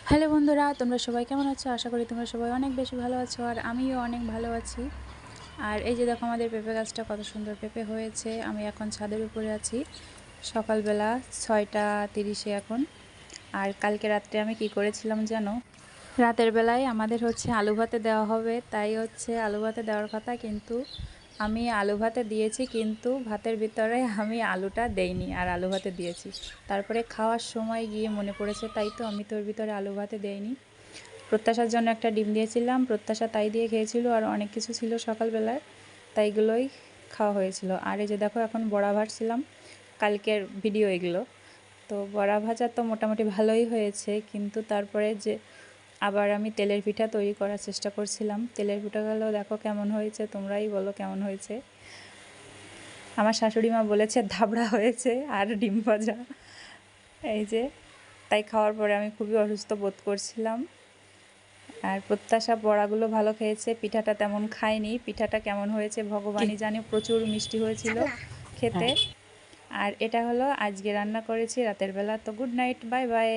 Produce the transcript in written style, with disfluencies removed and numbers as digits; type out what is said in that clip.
Hello বন্ধুরা, তোমরা সবাই কেমন আছো? আশা করি তোমরা সবাই অনেক বেশি ভালো আছো, আর আমিও অনেক ভালো আছি। আর এই যে দেখো, আমাদের পেঁপে গাছটা কত সুন্দর পেঁপে হয়েছে। আমি এখন ছাদের উপরে আছি, সকালবেলা 6:30 এখন। আর কালকে রাত্রে আমি কি করেছিলাম জানো? রাতের বেলায় আমাদের আলু ভাতে দেওয়া হবে, তাই আলু ভাতে দেওয়ার কথা, কিন্তু আমি আলু ভাতে দিয়েছি, কিন্তু ভাতের ভিতরে আমি আলুটা দেইনি আর আলু ভাতে দিয়েছি। তারপরে খাওয়ার সময় গিয়ে মনে পড়েছে, তাই তো আমি তোর ভিতরে আলু ভাতে দেইনি। প্রত্যাশার জন্য একটা ডিম দিয়েছিলাম, প্রত্যাশা তাই দিয়ে খেয়েছিল, আর অনেক কিছু ছিল সকালবেলায়, তাইগুলোই খাওয়া হয়েছিল। আর এই যে দেখো, এখন বড়া ভাজছিলাম, কালকের ভিডিও এগুলো। তো বড়া ভাজা তো মোটামুটি ভালোই হয়েছে, কিন্তু তারপরে যে আবার আমি তেলের পিঠা তৈরি করার চেষ্টা করছিলাম। তেলের পিঠাগুলো দেখো কেমন হয়েছে, তোমরাই বলো কেমন হয়েছে। আমার শাশুড়ি মা বলেছে ধাবড়া হয়েছে আর ডিম ভাজা। এই যে, তাই খাওয়ার পরে আমি খুবই অসুস্থ বোধ করছিলাম। আর প্রত্যাশা বড়াগুলো ভালো খেয়েছে, পিঠাটা তেমন খায়নি। পিঠাটা কেমন হয়েছে ভগবানই জানে, প্রচুর মিষ্টি হয়েছিল খেতে। আর এটা হলো আজকে রান্না করেছি রাতের বেলা। তো গুড নাইট, বাই বাই।